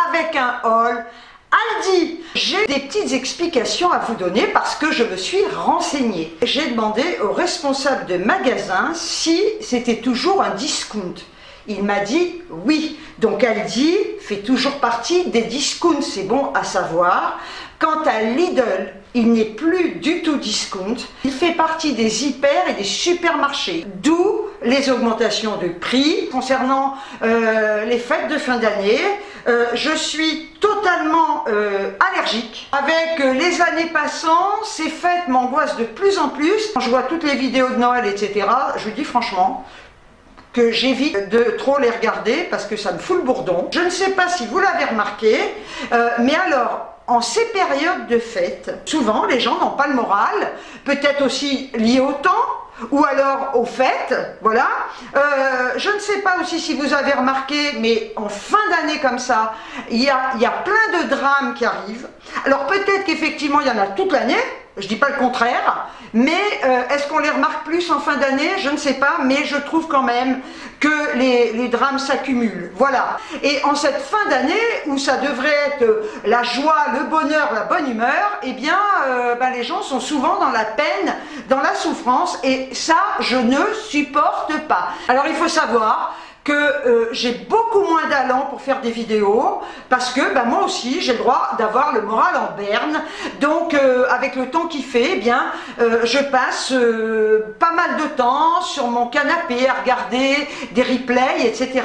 avec un hall Aldi. J'ai des petites explications à vous donner parce que je me suis renseignée. J'ai demandé au responsable de magasin si c'était toujours un discount. Il m'a dit oui. Donc Aldi fait toujours partie des discounts, c'est bon à savoir. Quant à Lidl, il n'est plus du tout discount. Il fait partie des hyper et des supermarchés. D'où les augmentations de prix. Concernant les fêtes de fin d'année, je suis totalement allergique. Avec les années passant, ces fêtes m'angoissent de plus en plus. Quand je vois toutes les vidéos de Noël, etc., je vous dis franchement que j'évite de trop les regarder parce que ça me fout le bourdon. Je ne sais pas si vous l'avez remarqué, mais alors, en ces périodes de fête, souvent les gens n'ont pas le moral, peut-être aussi lié au temps, ou alors aux fêtes, voilà. Je ne sais pas aussi si vous avez remarqué, mais en fin d'année comme ça, il y a plein de drames qui arrivent. Alors peut-être qu'effectivement il y en a toute l'année, je ne dis pas le contraire, mais est-ce qu'on les remarque plus en fin d'année? Je ne sais pas, mais je trouve quand même que les drames s'accumulent. Voilà. Et en cette fin d'année, où ça devrait être la joie, le bonheur, la bonne humeur, eh bien, les gens sont souvent dans la peine, dans la souffrance, et ça, je ne supporte pas. Alors, il faut savoir que j'ai beaucoup moins d'allant pour faire des vidéos parce que moi aussi j'ai le droit d'avoir le moral en berne, donc avec le temps qu'il fait, eh bien je passe pas mal de temps sur mon canapé à regarder des replays, etc.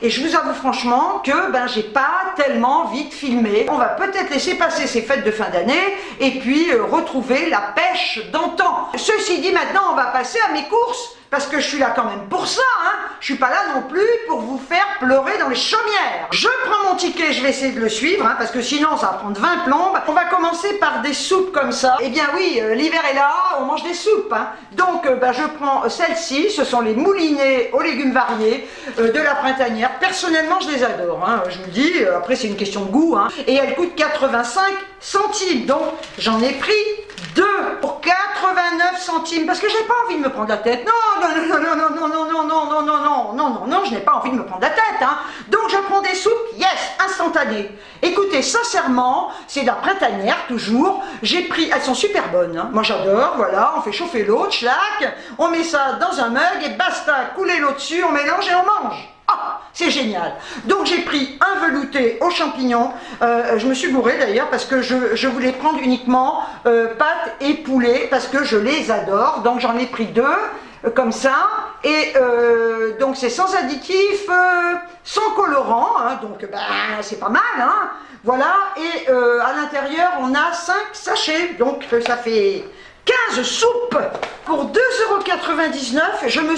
Et je vous avoue franchement que j'ai pas tellement envie de filmer. On va peut-être laisser passer ces fêtes de fin d'année et puis retrouver la pêche d'antan. Ceci dit, maintenant on va passer à mes courses. Parce que je suis là quand même pour ça, hein. Je suis pas là non plus pour vous faire pleurer dans les chaumières. Je prends mon ticket, je vais essayer de le suivre, parce que sinon ça va prendre 20 plombes. On va commencer par des soupes comme ça. Eh bien oui, l'hiver est là, on mange des soupes. Donc je prends celle-ci, ce sont les moulinets aux légumes variés de la printanière. Personnellement, je les adore, je vous le dis, après c'est une question de goût. Et elles coûtent 85 centimes, donc j'en ai pris 2 pour 89 centimes, parce que j'ai pas envie de me prendre la tête. Non, je n'ai pas envie de me prendre la tête, Donc je prends des soupes, yes, instantanées. Écoutez, sincèrement, c'est de la printanière, toujours. J'ai pris, elles sont super bonnes, Moi j'adore, voilà, on fait chauffer l'eau, tchlac, on met ça dans un mug et basta, couler l'eau dessus, on mélange et on mange. Ah, c'est génial. Donc j'ai pris un velouté aux champignons. Je me suis bourrée d'ailleurs parce que je voulais prendre uniquement pâtes et poulet parce que je les adore. Donc j'en ai pris 2 comme ça. Et donc c'est sans additif, sans colorant. Donc c'est pas mal. Voilà. Et à l'intérieur on a 5 sachets. Donc ça fait 15 soupes pour 2,99 €. Je me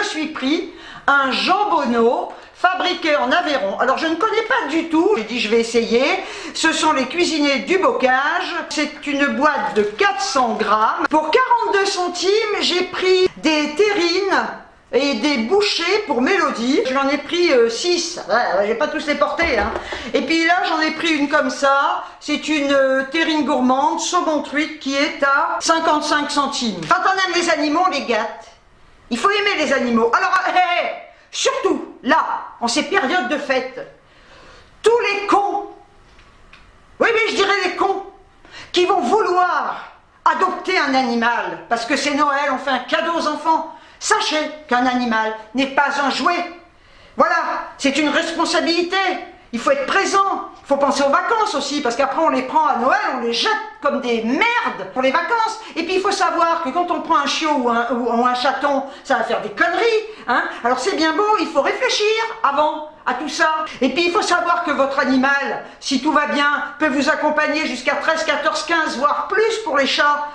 suis pris un jambonneau fabriqué en Aveyron. Alors je ne connais pas du tout, j'ai dit je vais essayer. Ce sont les cuisiniers du bocage. C'est une boîte de 400 grammes. Pour 42 centimes, j'ai pris des terrines et des bouchées pour Mélodie. Je l'en ai pris 6, je vais pas tous les porter. Et puis là j'en ai pris une comme ça, c'est une terrine gourmande, saumon truite qui est à 55 centimes. Quand on aime les animaux, on les gâte. Il faut aimer les animaux. Alors, surtout, là, en ces périodes de fête, tous les cons, oui mais je dirais les cons, qui vont vouloir adopter un animal, parce que c'est Noël, on fait un cadeau aux enfants. Sachez qu'un animal n'est pas un jouet. Voilà, c'est une responsabilité. Il faut être présent. Il faut penser aux vacances aussi, parce qu'après on les prend à Noël, on les jette comme des merdes pour les vacances. Et puis il faut savoir que quand on prend un chiot ou un chaton, ça va faire des conneries. Alors c'est bien beau, il faut réfléchir avant à tout ça. Et puis il faut savoir que votre animal, si tout va bien, peut vous accompagner jusqu'à 13, 14, 15, voire plus pour les chats.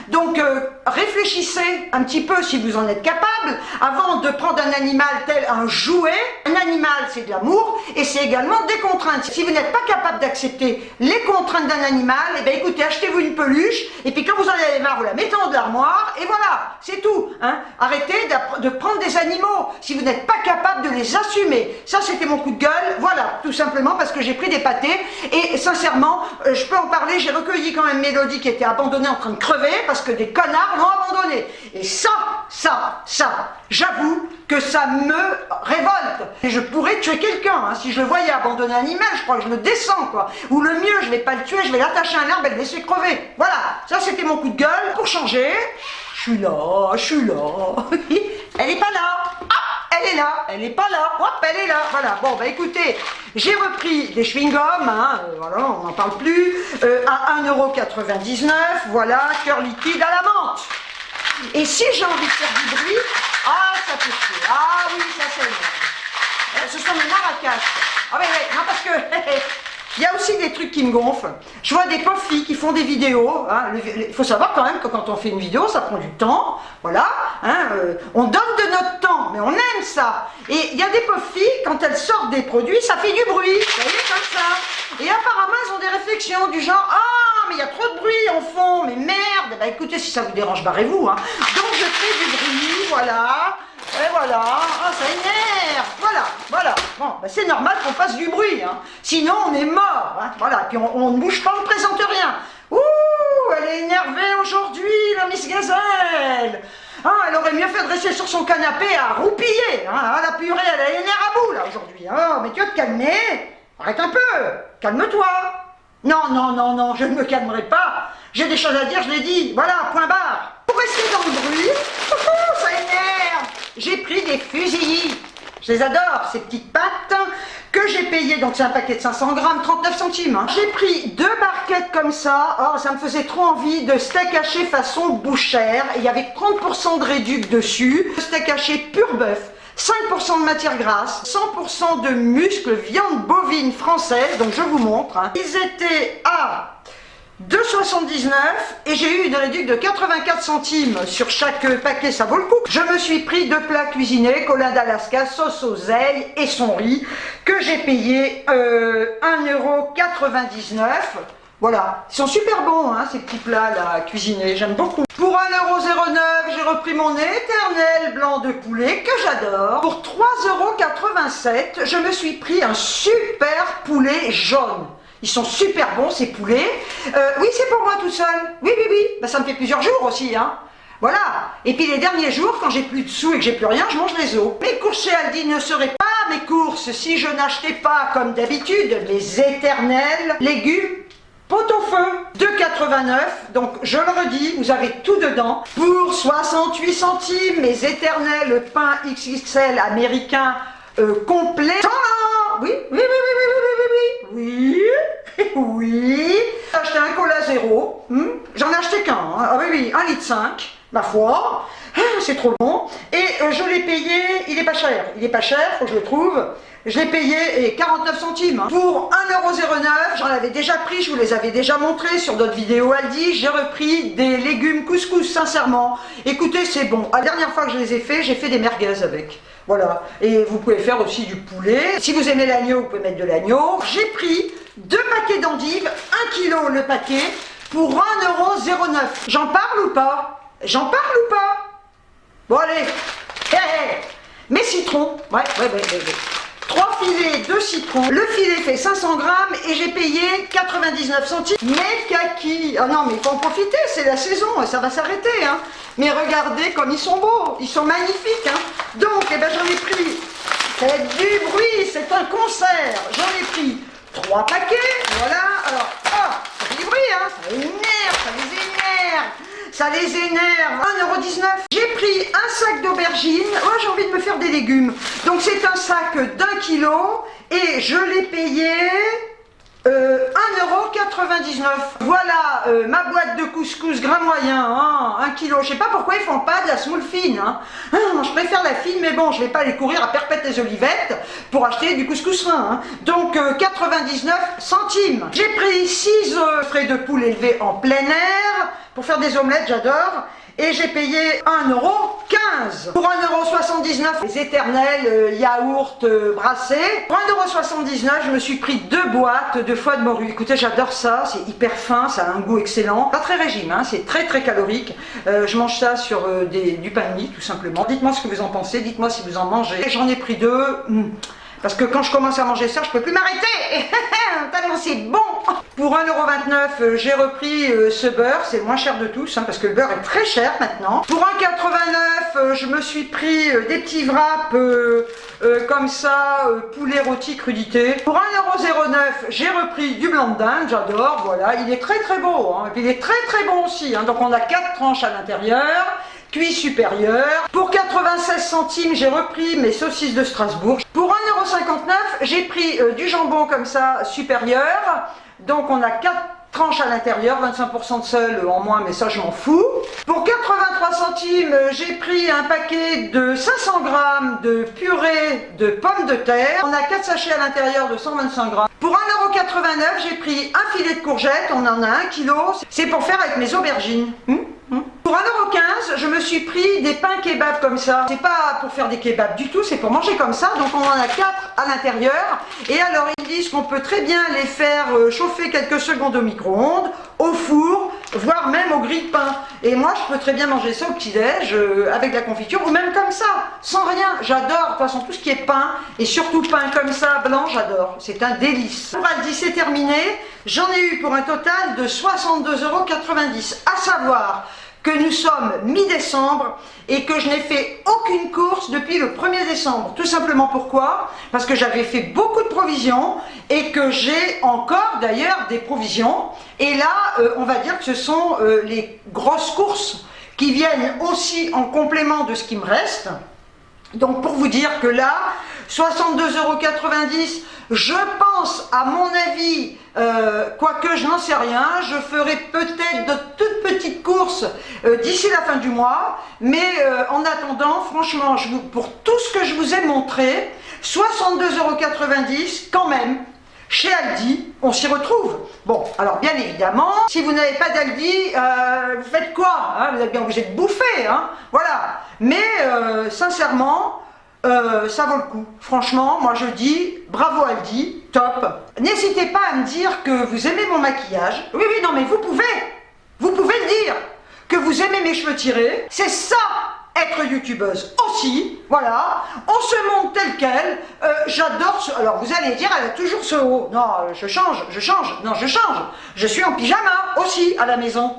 Donc réfléchissez un petit peu si vous en êtes capable, avant de prendre un animal tel un jouet. Un animal, c'est de l'amour et c'est également des contraintes. Si vous n'êtes pas capable d'accepter les contraintes d'un animal, eh bien écoutez, achetez-vous une peluche et puis quand vous en avez marre, vous la mettez en de l'armoire et voilà, c'est tout. Arrêtez de prendre des animaux si vous n'êtes pas capable de les assumer. Ça, c'était mon coup de gueule, voilà, tout simplement parce que j'ai pris des pâtés et sincèrement, je peux en parler, j'ai recueilli quand même Mélodie qui était abandonnée en train de crever parce que des connards l'ont abandonnée. Et ça, j'avoue que ça me révolte. Et je pourrais tuer quelqu'un, hein. Si je le voyais abandonner un animal, je crois que je le descends, quoi. Ou le mieux, je vais pas le tuer, je vais l'attacher à un arbre et le laisser crever. Voilà, ça c'était mon coup de gueule. Pour changer, je suis là. Elle est pas là. Ah, elle est là, elle est pas là. Hop, elle est là. Voilà, bon, bah écoutez, j'ai repris des chewing-gums, hein, voilà, on n'en parle plus, à 1,99 €, voilà, cœur liquide à la menthe. Et si j'ai envie de faire du bruit, ah, ça peut chier. Ah oui, ça s'énerve. Ce sont mes maracas. Ah ouais, non, parce que il y a aussi des trucs qui me gonflent. Je vois des pauvres filles qui font des vidéos. Hein. Il faut savoir quand même que quand on fait une vidéo, ça prend du temps. Voilà. Hein, on donne de notre temps, mais on aime ça. Et il y a des pauvres filles, quand elles sortent des produits, ça fait du bruit. Vous voyez, comme ça. Et apparemment, elles ont des réflexions du genre, ah, mais il y a trop de bruit en fond, mais merde. Bah écoutez, si ça vous dérange, barrez-vous. Hein. Donc je fais du bruit, voilà. Et voilà, ah, ça énerve, voilà. Bon, ben c'est normal qu'on fasse du bruit, hein. Sinon on est mort, hein. Voilà, puis on ne bouge pas, on ne présente rien. Ouh, elle est énervée aujourd'hui, la Miss Gazelle. Ah, elle aurait mieux fait de rester sur son canapé à roupiller, hein. Ah, la purée, elle a les nerfs à bout, là, aujourd'hui. Oh, mais tu vas te calmer, arrête un peu, calme-toi. Non, je ne me calmerai pas. J'ai des choses à dire, je l'ai dit, voilà, point barre. Pour rester dans le bruit, ça énerve. J'ai pris des fusillis. Je les adore, ces petites pattes que j'ai payées. Donc c'est un paquet de 500 grammes, 39 centimes. Hein. J'ai pris 2 barquettes comme ça. Oh, ça me faisait trop envie de steak haché façon bouchère. Et il y avait 30% de réduc dessus. Steak haché pur bœuf. 5% de matière grasse, 100% de muscles, viande bovine française. Donc je vous montre. Hein. Ils étaient à 2,79 et j'ai eu une réduction de 84 centimes sur chaque paquet, ça vaut le coup. Je me suis pris 2 plats cuisinés, colin d'Alaska, sauce oseille et son riz, que j'ai payé 1,99 €. Voilà, ils sont super bons, hein, ces petits plats là cuisinés, j'aime beaucoup. Pour 1,09 €, j'ai repris mon éternel blanc de poulet que j'adore. Pour 3,87 €, je me suis pris un super poulet jaune. Ils sont super bons ces poulets. Oui, c'est pour moi tout seul. Oui. Bah, ça me fait plusieurs jours aussi, hein. Voilà. Et puis les derniers jours, quand j'ai plus de sous et que j'ai plus rien, je mange les os. Mes courses chez Aldi ne seraient pas mes courses si je n'achetais pas, comme d'habitude, mes éternels légumes pot-au-feu. 2,89 €. Donc je le redis, vous avez tout dedans. Pour 68 centimes, mes éternels pains XXL américains complets. Oui. J'ai acheté un cola zéro. J'en ai acheté qu'un. Hein. Ah oui, 1,5 litre. Ma foi. C'est trop bon. Et je l'ai payé, il est pas cher, faut que je le trouve. Je l'ai payé 49 centimes. Hein. Pour 1,09 €, j'en avais déjà pris, je vous les avais déjà montrés sur d'autres vidéos Aldi. J'ai repris des légumes couscous, sincèrement. Écoutez, c'est bon. La dernière fois que je les ai fait, j'ai fait des merguez avec. Voilà. Et vous pouvez faire aussi du poulet. Si vous aimez l'agneau, vous pouvez mettre de l'agneau. J'ai pris 2 paquets d'endives, 1 kg le paquet, pour 1,09 €. J'en parle ou pas? Bon, allez. Mes citrons. Ouais. 3 filets de citron. Le filet fait 500 grammes et j'ai payé 99 centimes. Mes kakis. Ah non, mais il faut en profiter, c'est la saison, ça va s'arrêter. Hein. Mais regardez comme ils sont beaux, ils sont magnifiques. Hein. Donc, j'en ai pris. Faites du bruit, c'est un concert. J'en ai pris 3 paquets. Voilà. Alors, ça fait du bruit, hein. Ça les énerve. 1,19 €. J'ai pris un sac d'aubergines. Oh, j'ai envie de me faire des légumes. Donc c'est un sac d'1 kg et je l'ai payé 1,99 €. Voilà ma boîte de couscous grain moyen, hein, 1 kg. Je sais pas pourquoi ils font pas de la semoule fine. Hein. Je préfère la fine, mais bon, je vais pas aller courir à Perpète les Olivettes pour acheter du couscous fin. Hein. Donc 99 centimes. J'ai pris 6 frais de poule élevés en plein air pour faire des omelettes, j'adore. Et j'ai payé 1,15 €. Pour 1,79 €, les éternels yaourts brassés. Pour 1,79 €, je me suis pris 2 boîtes de foie de morue. Écoutez, j'adore ça, c'est hyper fin, ça a un goût excellent. Pas très régime, hein, c'est très calorique. Je mange ça sur du pain de mie, tout simplement. Dites-moi ce que vous en pensez, dites-moi si vous en mangez. J'en ai pris 2. Parce que quand je commence à manger ça, je peux plus m'arrêter. Tellement c'est bon. Pour 1,29 €, j'ai repris ce beurre, c'est le moins cher de tous, hein, parce que le beurre est très cher maintenant. Pour 1,89 €, je me suis pris des petits wraps comme ça, poulet rôti crudité. Pour 1,09 €, j'ai repris du blanc de dinde, j'adore, voilà, il est très très beau, hein, et puis il est très très bon aussi, hein, donc on a 4 tranches à l'intérieur. Cuit supérieur. Pour 96 centimes, j'ai repris mes saucisses de Strasbourg. Pour 1,59 €, j'ai pris du jambon comme ça, supérieur. Donc on a 4 tranches à l'intérieur, 25% de sel en moins, mais ça je m'en fous. Pour 83 centimes, j'ai pris un paquet de 500 grammes de purée de pommes de terre. On a 4 sachets à l'intérieur de 125 grammes. Pour 1,89 €, j'ai pris un filet de courgettes, on en a 1 kg. C'est pour faire avec mes aubergines. Pour 1,15 €, je me suis pris des pains kebab comme ça. C'est pas pour faire des kebabs du tout, c'est pour manger comme ça. Donc on en a 4 à l'intérieur. Et alors ils disent qu'on peut très bien les faire chauffer quelques secondes au micro-ondes, au four, voire même au grille-pain. Et moi je peux très bien manger ça au petit-déj avec de la confiture ou même comme ça, sans rien. J'adore, de toute façon tout ce qui est pain, et surtout pain comme ça, blanc, j'adore. C'est un délice. Pour Aldi, c'est terminé. J'en ai eu pour un total de 62,90 €. À savoir que nous sommes mi-décembre et que je n'ai fait aucune course depuis le 1er décembre. Tout simplement pourquoi? Parce que j'avais fait beaucoup de provisions et que j'ai encore d'ailleurs des provisions. Et là, on va dire que ce sont les grosses courses qui viennent aussi en complément de ce qui me reste. Donc pour vous dire que là, 62,90 €, je pense, à mon avis, quoique je n'en sais rien, je ferai peut-être de toutes petites courses d'ici la fin du mois, mais en attendant, franchement, pour tout ce que je vous ai montré, 62,90 € quand même, chez Aldi, on s'y retrouve. Bon, alors bien évidemment, si vous n'avez pas d'Aldi, vous faites quoi, hein? Vous êtes bien obligé de bouffer, hein? Voilà. Mais sincèrement, ça vaut le coup. Franchement, moi je dis bravo Aldi, top. N'hésitez pas à me dire que vous aimez mon maquillage. Oui, oui, non mais vous pouvez le dire. Que vous aimez mes cheveux tirés. C'est ça, être youtubeuse aussi. Voilà, on se montre tel quel. J'adore ce... Alors vous allez dire, elle a toujours ce haut. Non, je change. Non, je change. Je suis en pyjama aussi à la maison.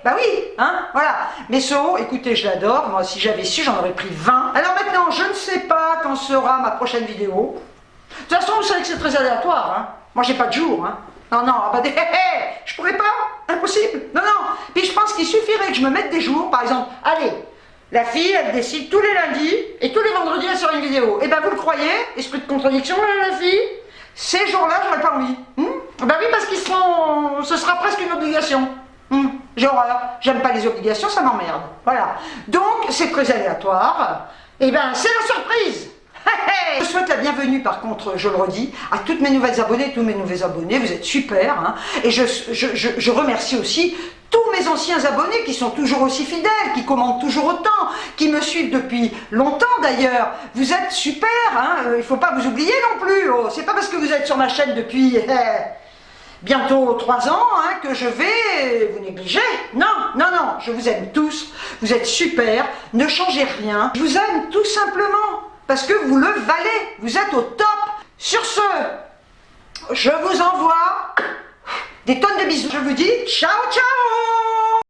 Bah oui, hein, voilà. Mais ce haut, écoutez, je l'adore. Moi, si j'avais su, j'en aurais pris 20. Alors maintenant, je ne sais pas quand sera ma prochaine vidéo. De toute façon, vous savez que c'est très aléatoire, hein. Moi, j'ai pas de jour, hein. Non, bah, je pourrais pas, impossible. Non. Puis je pense qu'il suffirait que je me mette des jours, par exemple, allez, la fille, elle décide tous les lundis et tous les vendredis, elle sort une vidéo. Et ben, vous le croyez, esprit de contradiction, la fille, ces jours-là, j'aurais pas envie. Ben oui, parce ce sera presque une obligation. J'ai horreur, j'aime pas les obligations, ça m'emmerde. Voilà. Donc, c'est très aléatoire. Et ben, c'est la surprise. Je souhaite la bienvenue, par contre, je le redis, à toutes mes nouvelles abonnées, tous mes nouveaux abonnés, vous êtes super, hein. Et je remercie aussi tous mes anciens abonnés qui sont toujours aussi fidèles, qui commentent toujours autant, qui me suivent depuis longtemps d'ailleurs. Vous êtes super, hein. Il ne faut pas vous oublier non plus. Oh, c'est pas parce que vous êtes sur ma chaîne depuis bientôt 3 ans hein, que je vais vous négliger. Non, je vous aime tous, vous êtes super, ne changez rien. Je vous aime tout simplement. Parce que vous le valez, vous êtes au top. Sur ce, je vous envoie des tonnes de bisous. Je vous dis ciao, ciao!